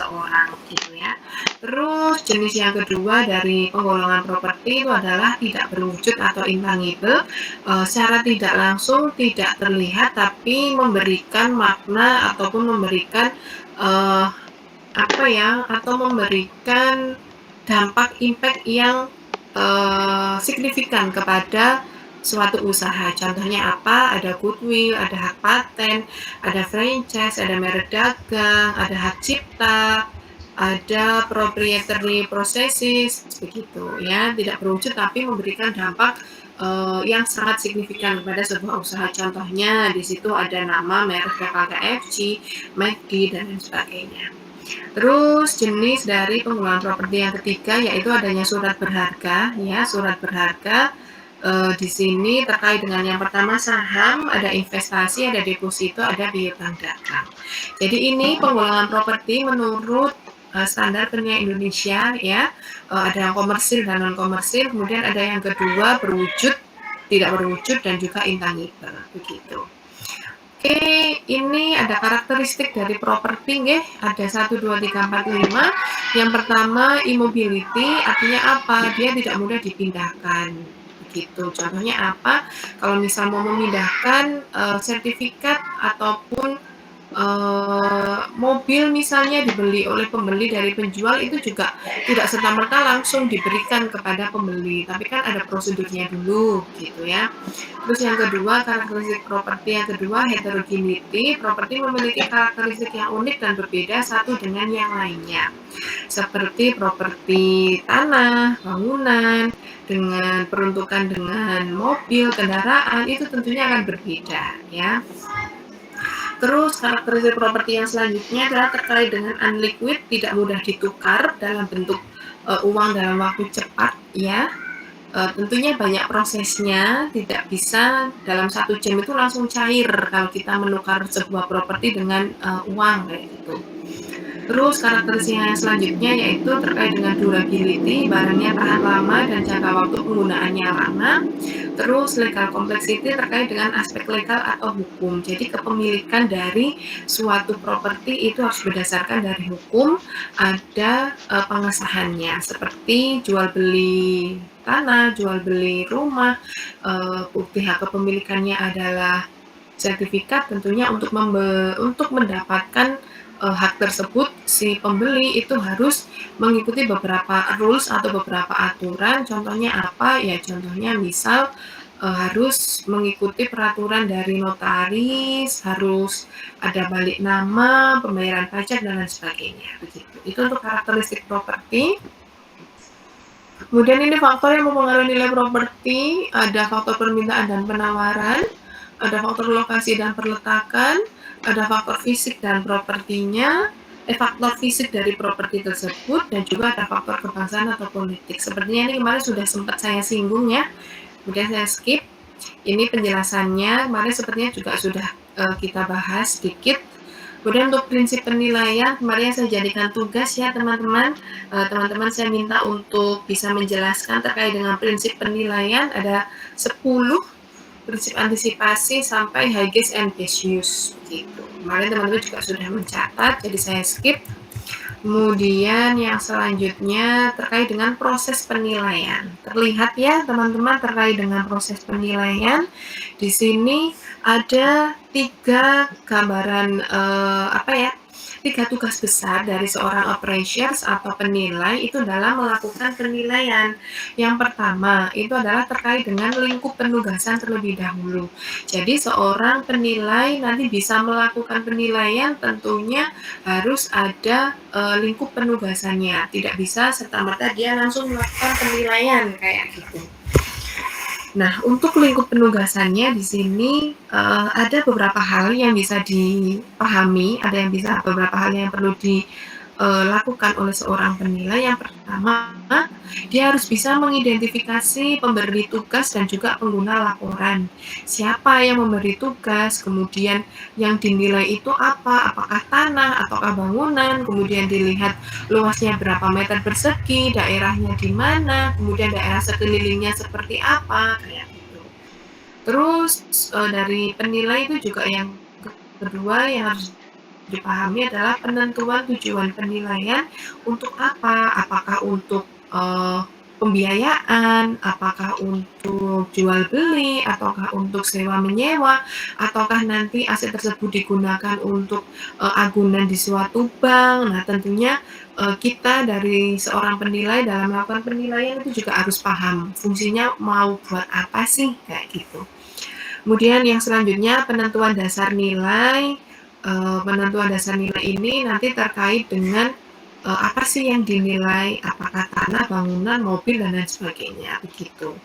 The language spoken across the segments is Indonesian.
seseorang gitu ya. Terus jenis yang kedua dari penggolongan properti itu adalah tidak berwujud atau intangible, secara tidak langsung tidak terlihat tapi memberikan makna ataupun memberikan atau memberikan dampak impact yang signifikan kepada suatu usaha. Contohnya apa? Ada goodwill, ada hak paten, ada franchise, ada merek dagang, ada hak cipta, ada proprietary processes, begitu ya. Tidak berwujud tapi memberikan dampak yang sangat signifikan kepada sebuah usaha. Contohnya di situ ada nama merek KFC, McD dan lain sebagainya. Terus jenis dari penggolongan properti yang ketiga yaitu adanya surat berharga ya. Surat berharga di sini terkait dengan yang pertama saham, ada investasi, ada deposito, ada piutang dagang. Jadi ini penggolongan properti menurut standar penilaian Indonesia ya. Ada yang komersil dan non komersil, kemudian ada yang kedua berwujud, tidak berwujud dan juga intangible begitu. Oke, ini ada karakteristik dari properti nggih. Ada 1, 2, 3, 4, 5. Yang pertama immobility, artinya apa? Dia tidak mudah dipindahkan. Begitu. Contohnya apa? Kalau misal mau memindahkan sertifikat ataupun mobil misalnya dibeli oleh pembeli dari penjual itu juga tidak serta-merta langsung diberikan kepada pembeli, tapi kan ada prosedurnya dulu gitu ya. Terus yang kedua, karakteristik properti yang kedua, heterogeneity. Properti memiliki karakteristik yang unik dan berbeda satu dengan yang lainnya. Seperti properti tanah, bangunan, dengan peruntukan dengan mobil, kendaraan, itu tentunya akan berbeda ya. Terus karakteristik properti yang selanjutnya adalah terkait dengan unliquid, tidak mudah ditukar dalam bentuk uang dalam waktu cepat ya. Tentunya banyak prosesnya, tidak bisa dalam 1 jam itu langsung cair kalau kita menukar sebuah properti dengan uang kayak gitu. Terus karakteristik yang selanjutnya yaitu terkait dengan durability, barangnya tahan lama dan jangka waktu penggunaannya lama. Terus legal complexity terkait dengan aspek legal atau hukum. Jadi kepemilikan dari suatu properti itu harus berdasarkan dari hukum, ada pengesahannya seperti jual beli tanah, jual beli rumah, bukti hak kepemilikannya adalah sertifikat. Tentunya untuk mendapatkan hak tersebut si pembeli itu harus mengikuti beberapa rules atau beberapa aturan. Contohnya apa? Ya contohnya misal harus mengikuti peraturan dari notaris, harus ada balik nama, pembayaran pajak dan lain sebagainya. Begitu. Itu untuk karakteristik properti. Kemudian ini faktor yang mempengaruhi nilai properti, ada faktor permintaan dan penawaran, ada faktor lokasi dan perletakan, ada faktor fisik dan propertinya, faktor fisik dari properti tersebut, dan juga ada faktor kebangsaan atau politik. Sepertinya ini kemarin sudah sempat saya singgung ya, kemudian saya skip. Ini penjelasannya kemarin sepertinya juga sudah kita bahas sedikit. Kemudian untuk prinsip penilaian, kemarin saya jadikan tugas ya teman-teman. Teman-teman saya minta untuk bisa menjelaskan terkait dengan prinsip penilaian, ada 10 prinsip antisipasi sampai high case and best use gitu. Kemarin teman-teman juga sudah mencatat, jadi saya skip. Kemudian yang selanjutnya terkait dengan proses penilaian. Terlihat ya teman-teman terkait dengan proses penilaian. Di sini ada 3 gambaran 3 tugas besar dari seorang appraisers atau penilai itu dalam melakukan penilaian. Yang pertama itu adalah terkait dengan lingkup penugasan terlebih dahulu. Jadi seorang penilai nanti bisa melakukan penilaian tentunya harus ada lingkup penugasannya. Tidak bisa serta-merta dia langsung melakukan penilaian kayak gitu. Nah, untuk lingkup penugasannya di sini ada beberapa hal yang bisa dipahami, beberapa hal yang perlu dilakukan oleh seorang penilai. Yang pertama, dia harus bisa mengidentifikasi pemberi tugas dan juga pengguna laporan. Siapa yang memberi tugas, kemudian yang dinilai itu apa, apakah tanah, ataukah bangunan, kemudian dilihat luasnya berapa meter persegi, daerahnya di mana, kemudian daerah sekelilingnya seperti apa, kayak gitu. Terus dari penilai itu juga yang kedua yang harus dipahami adalah penentuan tujuan penilaian untuk apa? Apakah untuk pembiayaan, apakah untuk jual beli, ataukah untuk sewa menyewa, ataukah nanti aset tersebut digunakan untuk agunan di suatu bank. Nah, tentunya kita dari seorang penilai dalam melakukan penilaian itu juga harus paham fungsinya mau buat apa sih, kayak gitu. Kemudian yang selanjutnya penentuan dasar nilai. Penentuan dasar nilai ini nanti terkait dengan apa sih yang dinilai, apakah tanah, bangunan, mobil, dan lain sebagainya, begitu.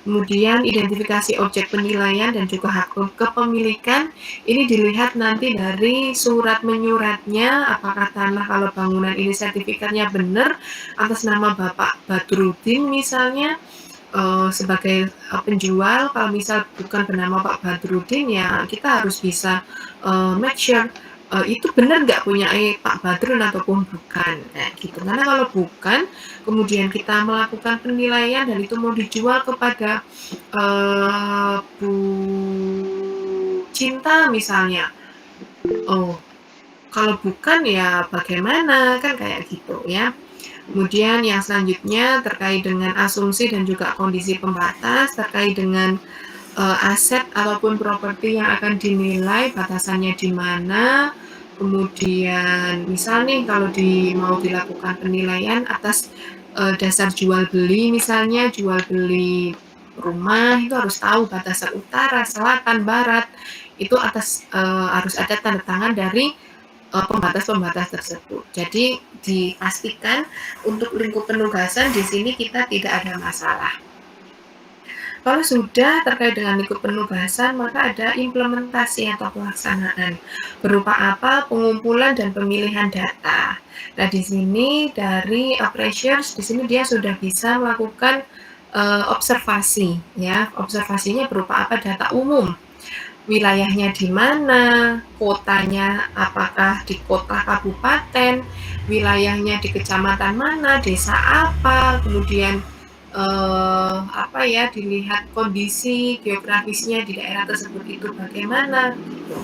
Kemudian identifikasi objek penilaian dan juga hak kepemilikan, ini dilihat nanti dari surat menyuratnya, apakah tanah kalau bangunan ini sertifikatnya benar atas nama Bapak Badrudin misalnya, sebagai penjual. Kalau misal bukan bernama Pak Badrudin, ya kita harus bisa make sure itu benar nggak punya Pak Badrun ataupun bukan, kayak gitu. Karena kalau bukan, kemudian kita melakukan penilaian dan itu mau dijual kepada Bu Cinta misalnya, oh kalau bukan ya bagaimana, kan kayak gitu ya. Kemudian yang selanjutnya terkait dengan asumsi dan juga kondisi pembatas terkait dengan aset ataupun properti yang akan dinilai, batasannya di mana. Kemudian misal nih kalau mau dilakukan penilaian atas dasar jual beli, misalnya jual beli rumah itu harus tahu batasan utara, selatan, barat, itu harus ada tanda tangan dari pembatas-pembatas tersebut. Jadi dipastikan untuk lingkup penugasan di sini kita tidak ada masalah. Kalau sudah terkait dengan lingkup penugasan, maka ada implementasi atau pelaksanaan. Berupa apa? Pengumpulan dan pemilihan data. Nah, di sini dari appraisers, di sini dia sudah bisa melakukan observasi, ya. Observasinya berupa apa? Data umum. Wilayahnya di mana, kotanya apakah di kota kabupaten, wilayahnya di kecamatan mana, desa apa, kemudian dilihat kondisi geografisnya di daerah tersebut itu bagaimana, gitu.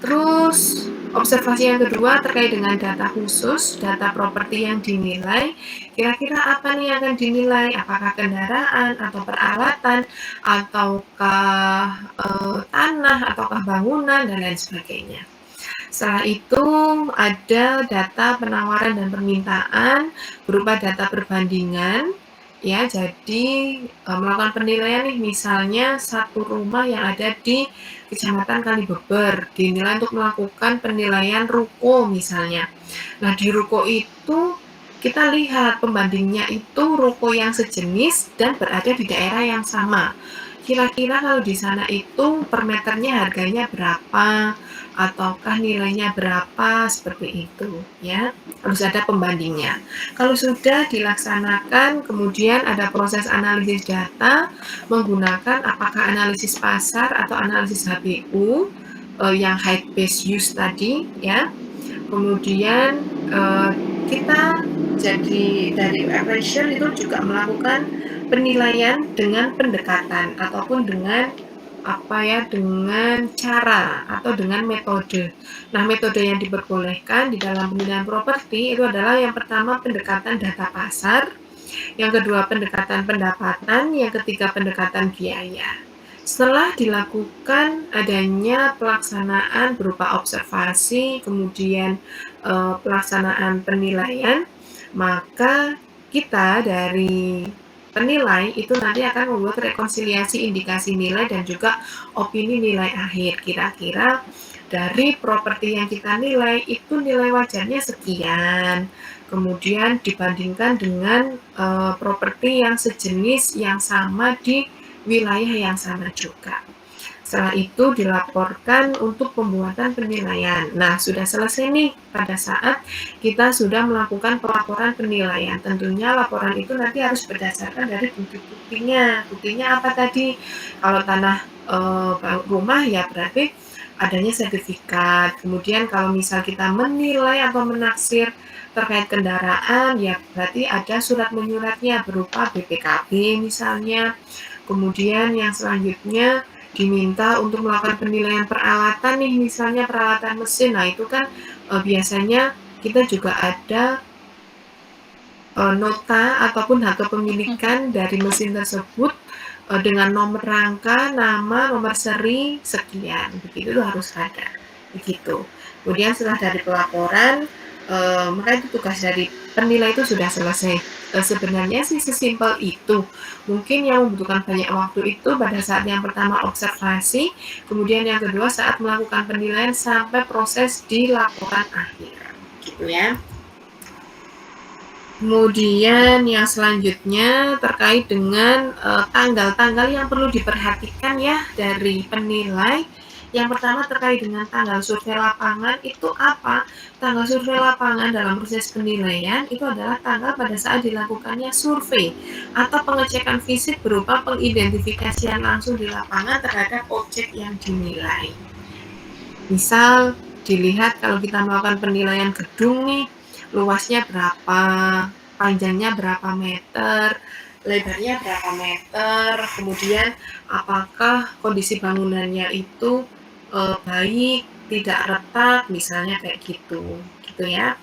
Terus observasi yang kedua terkait dengan data khusus, data properti yang dinilai. Kira-kira apa nih yang akan dinilai? Apakah kendaraan atau peralatan, ataukah tanah, ataukah bangunan, dan lain sebagainya. Setelah itu ada data penawaran dan permintaan berupa data perbandingan. Ya, jadi melakukan penilaian nih, misalnya satu rumah yang ada di Kecamatan Kalibeber dinilai untuk melakukan penilaian ruko misalnya. Nah, di ruko itu kita lihat pembandingnya itu ruko yang sejenis dan berada di daerah yang sama. Kira-kira kalau di sana itu per meternya harganya berapa, ataukah nilainya berapa, seperti itu ya. Harus ada pembandingnya. Kalau sudah dilaksanakan, kemudian ada proses analisis data menggunakan apakah analisis pasar atau analisis HBU yang height based use tadi ya. Kemudian kita jadi dari appraisal itu juga melakukan penilaian dengan pendekatan ataupun dengan dengan cara atau dengan metode. Nah, metode yang diperbolehkan di dalam penilaian properti itu adalah yang pertama pendekatan data pasar, yang kedua pendekatan pendapatan, yang ketiga pendekatan biaya. Setelah dilakukan adanya pelaksanaan berupa observasi, kemudian pelaksanaan penilaian, maka kita dari penilai itu nanti akan membuat rekonsiliasi indikasi nilai dan juga opini nilai akhir. Kira-kira dari properti yang kita nilai itu nilai wajarnya sekian, kemudian dibandingkan dengan properti yang sejenis yang sama di wilayah yang sama juga. Setelah itu dilaporkan untuk pembuatan penilaian. Nah, sudah selesai nih pada saat kita sudah melakukan pelaporan penilaian. Tentunya laporan itu nanti harus berdasarkan dari bukti-buktinya. Buktinya apa tadi? Kalau tanah rumah ya berarti adanya sertifikat. Kemudian kalau misal kita menilai atau menaksir terkait kendaraan, ya berarti ada surat menyuratnya berupa BPKB misalnya. Kemudian yang selanjutnya diminta untuk melakukan penilaian peralatan nih, misalnya peralatan mesin. Nah, itu kan biasanya kita juga ada nota ataupun hak kepemilikan dari mesin tersebut dengan nomor rangka, nama, nomor seri, sekian. Begitu itu harus ada. Begitu. Kemudian setelah dari pelaporan, maka itu tugas dari penilai itu sudah selesai. Sebenarnya sih sesimpel itu. Mungkin yang membutuhkan banyak waktu itu pada saat yang pertama observasi, kemudian yang kedua saat melakukan penilaian sampai proses di laporan akhir. Gitu ya. Kemudian yang selanjutnya terkait dengan tanggal-tanggal yang perlu diperhatikan ya dari penilai. Yang pertama terkait dengan tanggal survei lapangan itu apa? Tanggal survei lapangan dalam proses penilaian itu adalah tanggal pada saat dilakukannya survei atau pengecekan fisik berupa pengidentifikasian langsung di lapangan terhadap objek yang dinilai. Misal dilihat kalau kita melakukan penilaian gedung nih, luasnya berapa, panjangnya berapa meter, lebarnya berapa meter, kemudian apakah kondisi bangunannya itu baik, tidak retak, misalnya kayak gitu ya.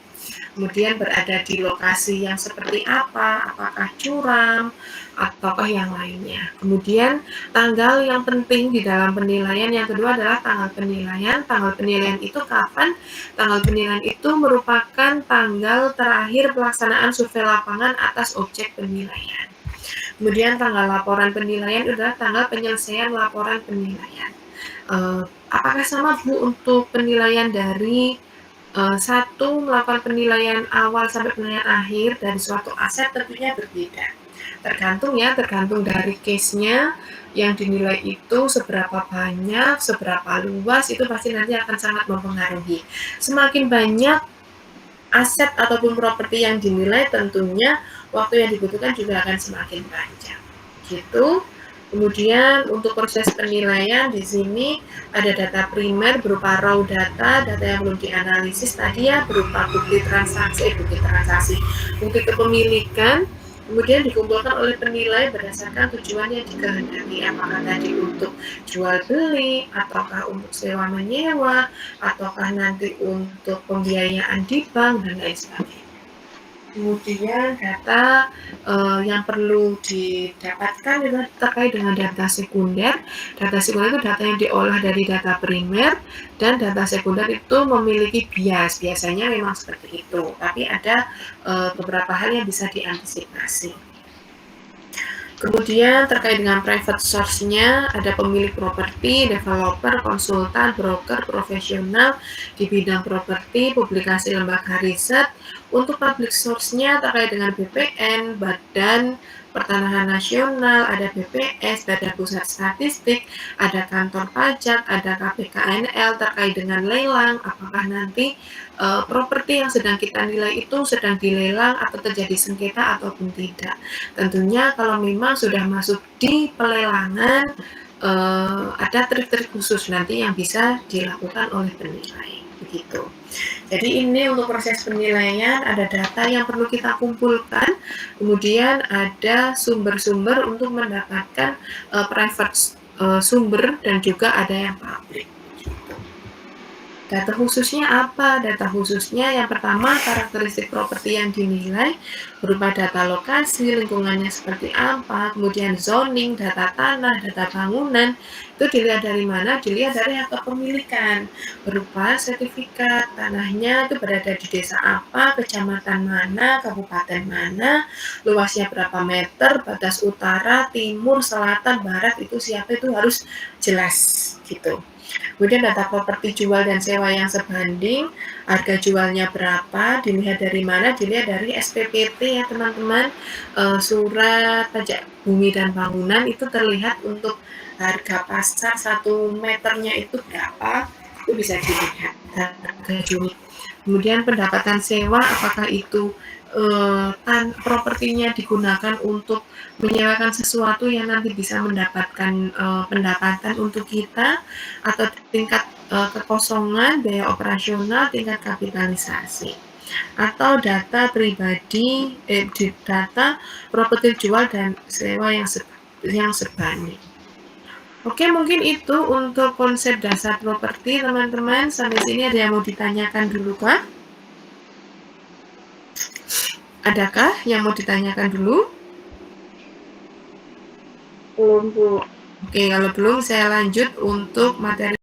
Kemudian berada di lokasi yang seperti apa, apakah curam, ataukah yang lainnya. Kemudian tanggal yang penting di dalam penilaian yang kedua adalah tanggal penilaian. Tanggal penilaian itu kapan? Tanggal penilaian itu merupakan tanggal terakhir pelaksanaan survei lapangan atas objek penilaian. Kemudian tanggal laporan penilaian adalah tanggal penyelesaian laporan penilaian. Apakah sama Bu untuk penilaian dari satu melakukan penilaian awal sampai penilaian akhir dari suatu aset? Tentunya berbeda. Tergantung dari case-nya yang dinilai itu seberapa banyak, seberapa luas, itu pasti nanti akan sangat mempengaruhi. Semakin banyak aset ataupun properti yang dinilai, tentunya waktu yang dibutuhkan juga akan semakin panjang. Gitu. Kemudian untuk proses penilaian di sini ada data primer berupa raw data yang belum dianalisis tadi ya, berupa bukti transaksi, bukti kepemilikan, kemudian dikumpulkan oleh penilai berdasarkan tujuan yang dikehendaki, apakah tadi untuk jual beli, ataukah untuk sewa menyewa, ataukah nanti untuk pembiayaan di bank dan lain sebagainya. Kemudian data yang perlu didapatkan itu terkait dengan data sekunder. Data sekunder itu data yang diolah dari data primer, dan data sekunder itu memiliki bias. Biasanya memang seperti itu, tapi ada beberapa hal yang bisa diantisipasi. Kemudian terkait dengan private source-nya, ada pemilik properti, developer, konsultan, broker, profesional di bidang properti, publikasi lembaga riset. Untuk public source-nya terkait dengan BPN, Badan Pertanahan Nasional, ada BPS, Badan Pusat Statistik, ada kantor pajak, ada KPKNL terkait dengan lelang, apakah nanti properti yang sedang kita nilai itu sedang dilelang atau terjadi sengketa ataupun tidak. Tentunya kalau memang sudah masuk di pelelangan, ada trik-trik khusus nanti yang bisa dilakukan oleh penilai. Begitu. Jadi ini untuk proses penilaian, ada data yang perlu kita kumpulkan, kemudian ada sumber-sumber untuk mendapatkan private sumber, dan juga ada yang publik. Data khususnya apa? Data khususnya yang pertama karakteristik properti yang dinilai berupa data lokasi, lingkungannya seperti apa, kemudian zoning, data tanah, data bangunan. Itu dilihat dari mana? Dilihat dari hak kepemilikan berupa sertifikat tanahnya itu berada di desa apa, kecamatan mana, kabupaten mana, luasnya berapa meter, batas utara, timur, selatan, barat, itu siapa, itu harus jelas gitu. Kemudian data properti jual dan sewa yang sebanding, harga jualnya berapa, dilihat dari mana? Dilihat dari SPPT ya teman-teman, surat pajak bumi dan bangunan, itu terlihat untuk harga pasar 1 meternya itu berapa, itu bisa dilihat harga jual. Kemudian pendapatan sewa, apakah itu propertinya digunakan untuk menyewakan sesuatu yang nanti bisa mendapatkan pendapatan untuk kita, atau tingkat kekosongan, biaya operasional, tingkat kapitalisasi, atau data pribadi, data properti jual dan sewa yang sebanding. Oke, mungkin itu untuk konsep dasar properti, teman-teman. Sampai sini ada yang mau ditanyakan dulu kah? Adakah yang mau ditanyakan dulu? Belum, Bu. Oke, kalau belum saya lanjut untuk materi